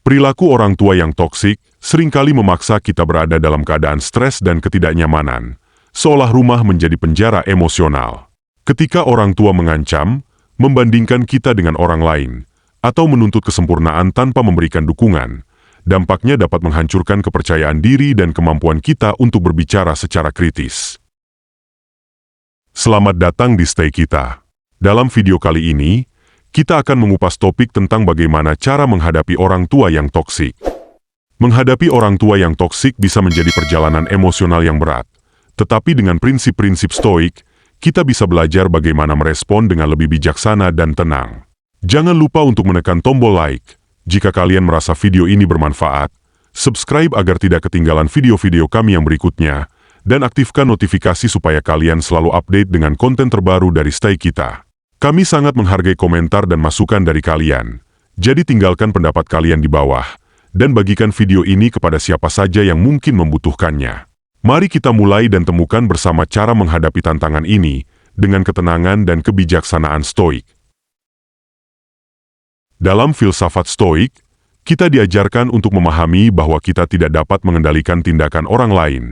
Perilaku orang tua yang toksik seringkali memaksa kita berada dalam keadaan stres dan ketidaknyamanan, seolah rumah menjadi penjara emosional. Ketika orang tua mengancam, membandingkan kita dengan orang lain, atau menuntut kesempurnaan tanpa memberikan dukungan, dampaknya dapat menghancurkan kepercayaan diri dan kemampuan kita untuk berbicara secara kritis. Selamat datang di Stay Kita. Dalam video kali ini, kita akan mengupas topik tentang bagaimana cara menghadapi orang tua yang toksik. Menghadapi orang tua yang toksik bisa menjadi perjalanan emosional yang berat, tetapi dengan prinsip-prinsip stoik, kita bisa belajar bagaimana merespon dengan lebih bijaksana dan tenang. Jangan lupa untuk menekan tombol like. Jika kalian merasa video ini bermanfaat, subscribe agar tidak ketinggalan video-video kami yang berikutnya, dan aktifkan notifikasi supaya kalian selalu update dengan konten terbaru dari Stay Kita. Kami sangat menghargai komentar dan masukan dari kalian, jadi tinggalkan pendapat kalian di bawah, dan bagikan video ini kepada siapa saja yang mungkin membutuhkannya. Mari kita mulai dan temukan bersama cara menghadapi tantangan ini, dengan ketenangan dan kebijaksanaan stoik. Dalam filsafat stoik, kita diajarkan untuk memahami bahwa kita tidak dapat mengendalikan tindakan orang lain,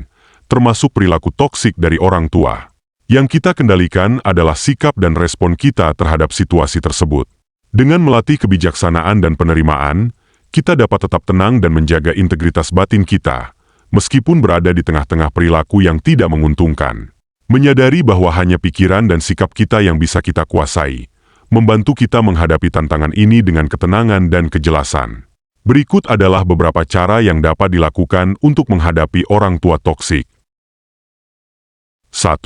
termasuk perilaku toksik dari orang tua. Yang kita kendalikan adalah sikap dan respon kita terhadap situasi tersebut. Dengan melatih kebijaksanaan dan penerimaan, kita dapat tetap tenang dan menjaga integritas batin kita, meskipun berada di tengah-tengah perilaku yang tidak menguntungkan. Menyadari bahwa hanya pikiran dan sikap kita yang bisa kita kuasai, membantu kita menghadapi tantangan ini dengan ketenangan dan kejelasan. Berikut adalah beberapa cara yang dapat dilakukan untuk menghadapi orang tua toksik. 1.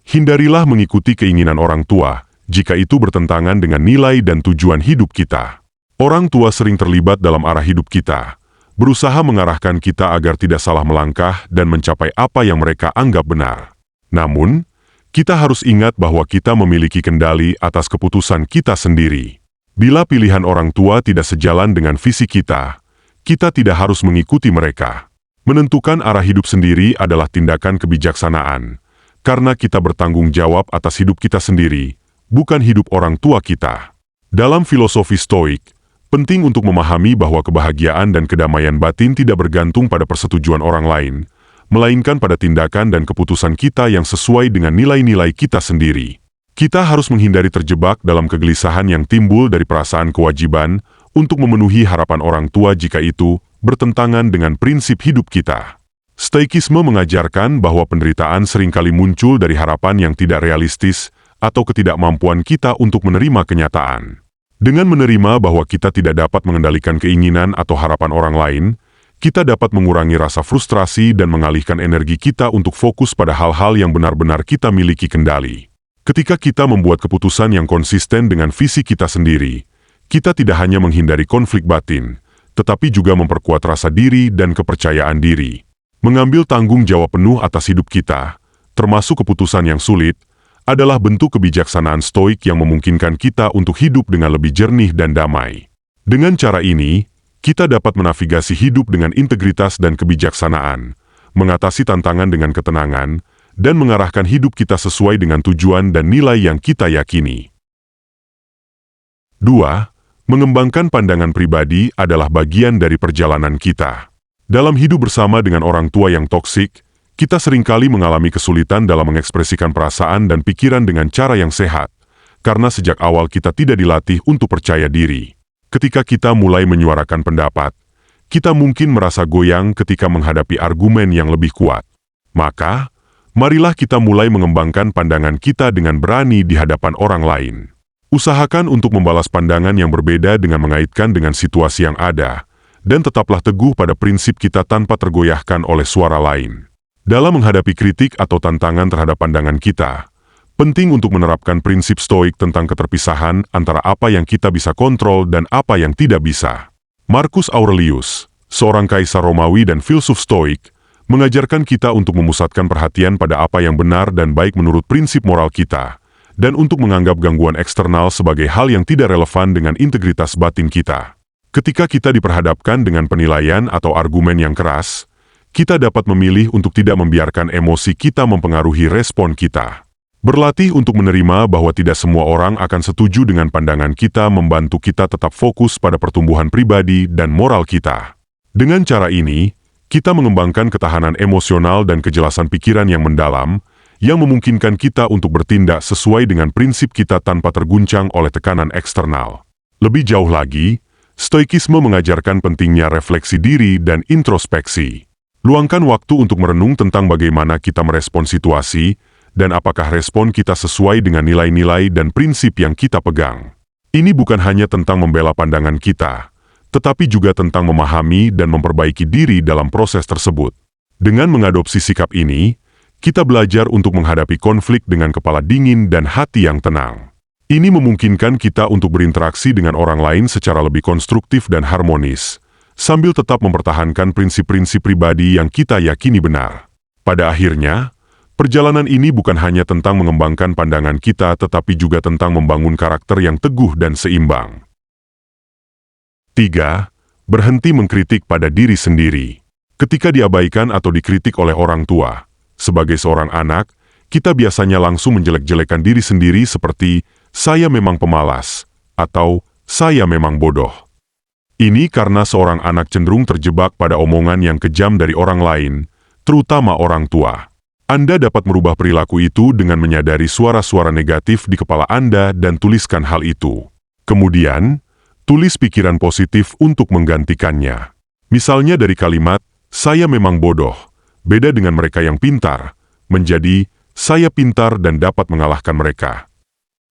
Hindarilah mengikuti keinginan orang tua, jika itu bertentangan dengan nilai dan tujuan hidup kita. Orang tua sering terlibat dalam arah hidup kita, berusaha mengarahkan kita agar tidak salah melangkah dan mencapai apa yang mereka anggap benar. Namun, kita harus ingat bahwa kita memiliki kendali atas keputusan kita sendiri. Bila pilihan orang tua tidak sejalan dengan visi kita, kita tidak harus mengikuti mereka. Menentukan arah hidup sendiri adalah tindakan kebijaksanaan, karena kita bertanggung jawab atas hidup kita sendiri, bukan hidup orang tua kita. Dalam filosofi stoik, penting untuk memahami bahwa kebahagiaan dan kedamaian batin tidak bergantung pada persetujuan orang lain, melainkan pada tindakan dan keputusan kita yang sesuai dengan nilai-nilai kita sendiri. Kita harus menghindari terjebak dalam kegelisahan yang timbul dari perasaan kewajiban untuk memenuhi harapan orang tua jika itu bertentangan dengan prinsip hidup kita. Stoikisme mengajarkan bahwa penderitaan seringkali muncul dari harapan yang tidak realistis atau ketidakmampuan kita untuk menerima kenyataan. Dengan menerima bahwa kita tidak dapat mengendalikan keinginan atau harapan orang lain, kita dapat mengurangi rasa frustrasi dan mengalihkan energi kita untuk fokus pada hal-hal yang benar-benar kita miliki kendali. Ketika kita membuat keputusan yang konsisten dengan visi kita sendiri, kita tidak hanya menghindari konflik batin, tetapi juga memperkuat rasa diri dan kepercayaan diri. Mengambil tanggung jawab penuh atas hidup kita, termasuk keputusan yang sulit, adalah bentuk kebijaksanaan stoik yang memungkinkan kita untuk hidup dengan lebih jernih dan damai. Dengan cara ini, kita dapat menavigasi hidup dengan integritas dan kebijaksanaan, mengatasi tantangan dengan ketenangan, dan mengarahkan hidup kita sesuai dengan tujuan dan nilai yang kita yakini. 2. Mengembangkan pandangan pribadi adalah bagian dari perjalanan kita. Dalam hidup bersama dengan orang tua yang toksik, kita seringkali mengalami kesulitan dalam mengekspresikan perasaan dan pikiran dengan cara yang sehat, karena sejak awal kita tidak dilatih untuk percaya diri. Ketika kita mulai menyuarakan pendapat, kita mungkin merasa goyang ketika menghadapi argumen yang lebih kuat. Maka, marilah kita mulai mengembangkan pandangan kita dengan berani di hadapan orang lain. Usahakan untuk membalas pandangan yang berbeda dengan mengaitkan dengan situasi yang ada, dan tetaplah teguh pada prinsip kita tanpa tergoyahkan oleh suara lain. Dalam menghadapi kritik atau tantangan terhadap pandangan kita, penting untuk menerapkan prinsip stoik tentang keterpisahan antara apa yang kita bisa kontrol dan apa yang tidak bisa. Marcus Aurelius, seorang kaisar Romawi dan filsuf stoik, mengajarkan kita untuk memusatkan perhatian pada apa yang benar dan baik menurut prinsip moral kita, dan untuk menganggap gangguan eksternal sebagai hal yang tidak relevan dengan integritas batin kita. Ketika kita diperhadapkan dengan penilaian atau argumen yang keras, kita dapat memilih untuk tidak membiarkan emosi kita mempengaruhi respon kita. Berlatih untuk menerima bahwa tidak semua orang akan setuju dengan pandangan kita membantu kita tetap fokus pada pertumbuhan pribadi dan moral kita. Dengan cara ini, kita mengembangkan ketahanan emosional dan kejelasan pikiran yang mendalam, yang memungkinkan kita untuk bertindak sesuai dengan prinsip kita tanpa terguncang oleh tekanan eksternal. Lebih jauh lagi, Stoikisme mengajarkan pentingnya refleksi diri dan introspeksi. Luangkan waktu untuk merenung tentang bagaimana kita merespon situasi, dan apakah respon kita sesuai dengan nilai-nilai dan prinsip yang kita pegang. Ini bukan hanya tentang membela pandangan kita, tetapi juga tentang memahami dan memperbaiki diri dalam proses tersebut. Dengan mengadopsi sikap ini, kita belajar untuk menghadapi konflik dengan kepala dingin dan hati yang tenang. Ini memungkinkan kita untuk berinteraksi dengan orang lain secara lebih konstruktif dan harmonis, sambil tetap mempertahankan prinsip-prinsip pribadi yang kita yakini benar. Pada akhirnya, perjalanan ini bukan hanya tentang mengembangkan pandangan kita tetapi juga tentang membangun karakter yang teguh dan seimbang. 3. Berhenti mengkritik pada diri sendiri. Ketika diabaikan atau dikritik oleh orang tua, sebagai seorang anak, kita biasanya langsung menjelek-jelekan diri sendiri seperti, "Saya memang pemalas," atau "Saya memang bodoh." Ini karena seorang anak cenderung terjebak pada omongan yang kejam dari orang lain, terutama orang tua. Anda dapat merubah perilaku itu dengan menyadari suara-suara negatif di kepala Anda dan tuliskan hal itu. Kemudian, tulis pikiran positif untuk menggantikannya. Misalnya dari kalimat, "Saya memang bodoh," beda dengan mereka yang pintar, menjadi, "Saya pintar dan dapat mengalahkan mereka."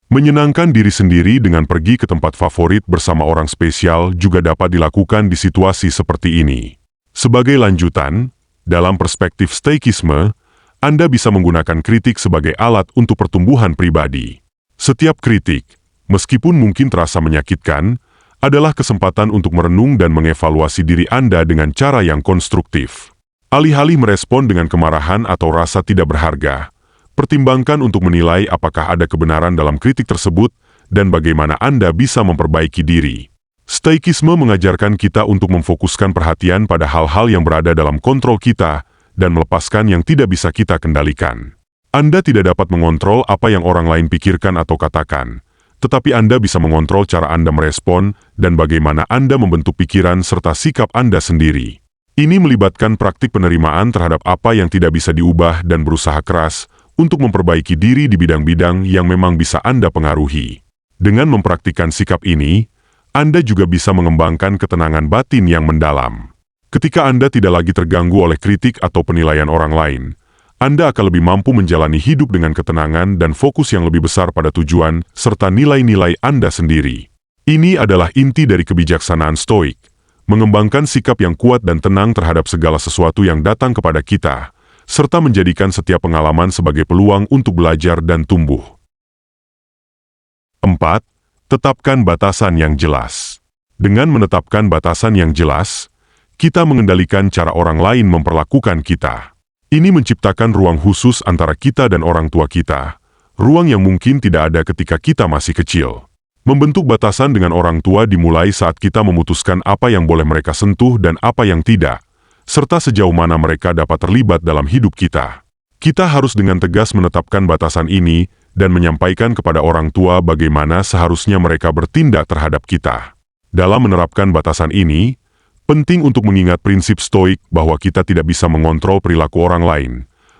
Menyenangkan diri sendiri dengan pergi ke tempat favorit bersama orang spesial juga dapat dilakukan di situasi seperti ini. Sebagai lanjutan, dalam perspektif Stoikisme, Anda bisa menggunakan kritik sebagai alat untuk pertumbuhan pribadi. Setiap kritik, meskipun mungkin terasa menyakitkan, adalah kesempatan untuk merenung dan mengevaluasi diri Anda dengan cara yang konstruktif. Alih-alih merespon dengan kemarahan atau rasa tidak berharga, pertimbangkan untuk menilai apakah ada kebenaran dalam kritik tersebut dan bagaimana Anda bisa memperbaiki diri. Stoikisme mengajarkan kita untuk memfokuskan perhatian pada hal-hal yang berada dalam kontrol kita dan melepaskan yang tidak bisa kita kendalikan. Anda tidak dapat mengontrol apa yang orang lain pikirkan atau katakan, tetapi Anda bisa mengontrol cara Anda merespon dan bagaimana Anda membentuk pikiran serta sikap Anda sendiri. Ini melibatkan praktik penerimaan terhadap apa yang tidak bisa diubah dan berusaha keras untuk memperbaiki diri di bidang-bidang yang memang bisa Anda pengaruhi. Dengan mempraktikkan sikap ini, Anda juga bisa mengembangkan ketenangan batin yang mendalam. Ketika Anda tidak lagi terganggu oleh kritik atau penilaian orang lain, Anda akan lebih mampu menjalani hidup dengan ketenangan dan fokus yang lebih besar pada tujuan serta nilai-nilai Anda sendiri. Ini adalah inti dari kebijaksanaan Stoik, mengembangkan sikap yang kuat dan tenang terhadap segala sesuatu yang datang kepada kita, serta menjadikan setiap pengalaman sebagai peluang untuk belajar dan tumbuh. 4. Tetapkan batasan yang jelas. Dengan menetapkan batasan yang jelas, kita mengendalikan cara orang lain memperlakukan kita. Ini menciptakan ruang khusus antara kita dan orang tua kita, ruang yang mungkin tidak ada ketika kita masih kecil. Membentuk batasan dengan orang tua dimulai saat kita memutuskan apa yang boleh mereka sentuh dan apa yang tidak, serta sejauh mana mereka dapat terlibat dalam hidup kita. Kita harus dengan tegas menetapkan batasan ini dan menyampaikan kepada orang tua bagaimana seharusnya mereka bertindak terhadap kita. Dalam menerapkan batasan ini, penting untuk mengingat prinsip Stoik bahwa kita tidak bisa mengontrol perilaku orang lain,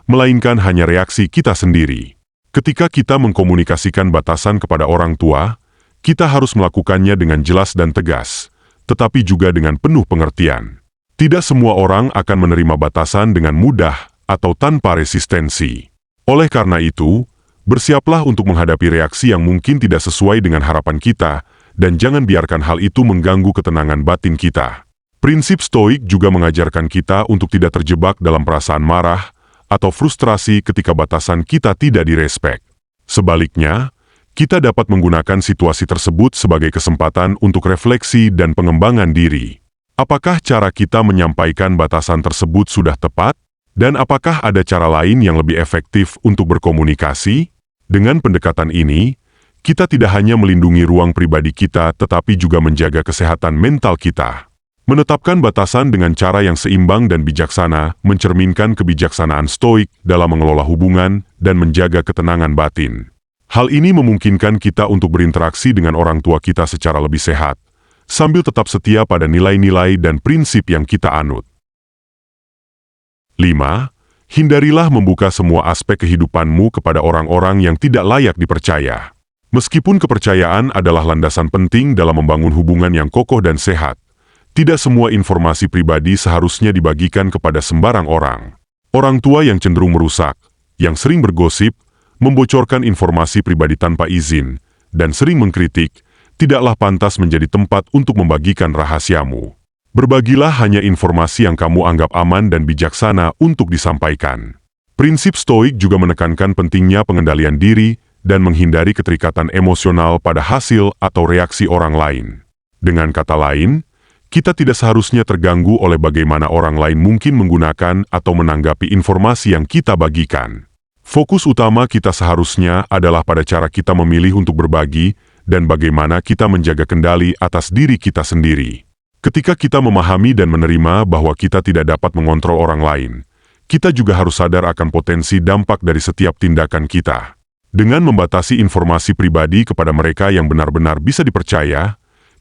melainkan hanya reaksi kita sendiri. Ketika kita mengkomunikasikan batasan kepada orang tua, kita harus melakukannya dengan jelas dan tegas, tetapi juga dengan penuh pengertian. Tidak semua orang akan menerima batasan dengan mudah atau tanpa resistensi. Oleh karena itu, bersiaplah untuk menghadapi reaksi yang mungkin tidak sesuai dengan harapan kita, dan jangan biarkan hal itu mengganggu ketenangan batin kita. Prinsip Stoik juga mengajarkan kita untuk tidak terjebak dalam perasaan marah atau frustrasi ketika batasan kita tidak direspek. Sebaliknya, kita dapat menggunakan situasi tersebut sebagai kesempatan untuk refleksi dan pengembangan diri. Apakah cara kita menyampaikan batasan tersebut sudah tepat? Dan apakah ada cara lain yang lebih efektif untuk berkomunikasi? Dengan pendekatan ini, kita tidak hanya melindungi ruang pribadi kita tetapi juga menjaga kesehatan mental kita. Menetapkan batasan dengan cara yang seimbang dan bijaksana mencerminkan kebijaksanaan stoik dalam mengelola hubungan dan menjaga ketenangan batin. Hal ini memungkinkan kita untuk berinteraksi dengan orang tua kita secara lebih sehat, sambil tetap setia pada nilai-nilai dan prinsip yang kita anut. 5. Hindarilah membuka semua aspek kehidupanmu kepada orang-orang yang tidak layak dipercaya. Meskipun kepercayaan adalah landasan penting dalam membangun hubungan yang kokoh dan sehat, tidak semua informasi pribadi seharusnya dibagikan kepada sembarang orang. Orang tua yang cenderung merusak, yang sering bergosip, membocorkan informasi pribadi tanpa izin, dan sering mengkritik, tidaklah pantas menjadi tempat untuk membagikan rahasiamu. Berbagilah hanya informasi yang kamu anggap aman dan bijaksana untuk disampaikan. Prinsip stoik juga menekankan pentingnya pengendalian diri dan menghindari keterikatan emosional pada hasil atau reaksi orang lain. Dengan kata lain, kita tidak seharusnya terganggu oleh bagaimana orang lain mungkin menggunakan atau menanggapi informasi yang kita bagikan. Fokus utama kita seharusnya adalah pada cara kita memilih untuk berbagi dan bagaimana kita menjaga kendali atas diri kita sendiri. Ketika kita memahami dan menerima bahwa kita tidak dapat mengontrol orang lain, kita juga harus sadar akan potensi dampak dari setiap tindakan kita. Dengan membatasi informasi pribadi kepada mereka yang benar-benar bisa dipercaya,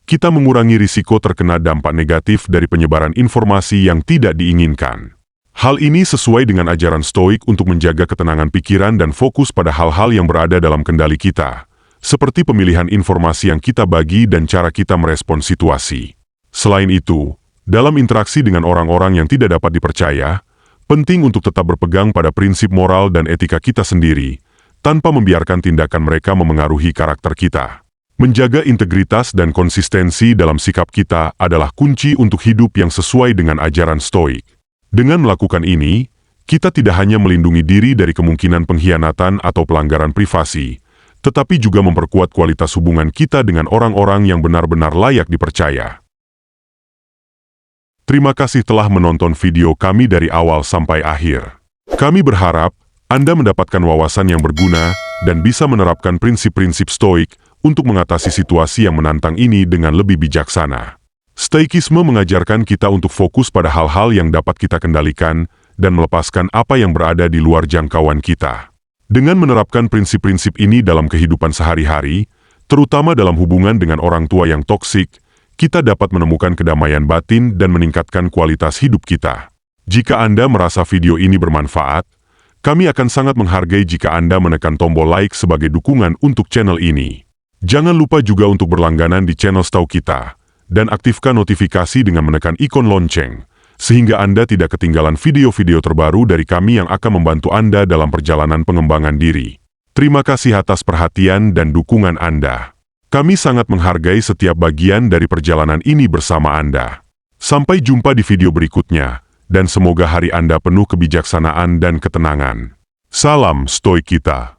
kita mengurangi risiko terkena dampak negatif dari penyebaran informasi yang tidak diinginkan. Hal ini sesuai dengan ajaran stoik untuk menjaga ketenangan pikiran dan fokus pada hal-hal yang berada dalam kendali kita, seperti pemilihan informasi yang kita bagi dan cara kita merespon situasi. Selain itu, dalam interaksi dengan orang-orang yang tidak dapat dipercaya, penting untuk tetap berpegang pada prinsip moral dan etika kita sendiri, tanpa membiarkan tindakan mereka memengaruhi karakter kita. Menjaga integritas dan konsistensi dalam sikap kita adalah kunci untuk hidup yang sesuai dengan ajaran stoik. Dengan melakukan ini, kita tidak hanya melindungi diri dari kemungkinan pengkhianatan atau pelanggaran privasi, tetapi juga memperkuat kualitas hubungan kita dengan orang-orang yang benar-benar layak dipercaya. Terima kasih telah menonton video kami dari awal sampai akhir. Kami berharap Anda mendapatkan wawasan yang berguna dan bisa menerapkan prinsip-prinsip stoik untuk mengatasi situasi yang menantang ini dengan lebih bijaksana. Stoikisme mengajarkan kita untuk fokus pada hal-hal yang dapat kita kendalikan dan melepaskan apa yang berada di luar jangkauan kita. Dengan menerapkan prinsip-prinsip ini dalam kehidupan sehari-hari, terutama dalam hubungan dengan orang tua yang toksik, kita dapat menemukan kedamaian batin dan meningkatkan kualitas hidup kita. Jika Anda merasa video ini bermanfaat, kami akan sangat menghargai jika Anda menekan tombol like sebagai dukungan untuk channel ini. Jangan lupa juga untuk berlangganan di channel Stau kita, dan aktifkan notifikasi dengan menekan ikon lonceng, sehingga Anda tidak ketinggalan video-video terbaru dari kami yang akan membantu Anda dalam perjalanan pengembangan diri. Terima kasih atas perhatian dan dukungan Anda. Kami sangat menghargai setiap bagian dari perjalanan ini bersama Anda. Sampai jumpa di video berikutnya, dan semoga hari Anda penuh kebijaksanaan dan ketenangan. Salam stoik kita.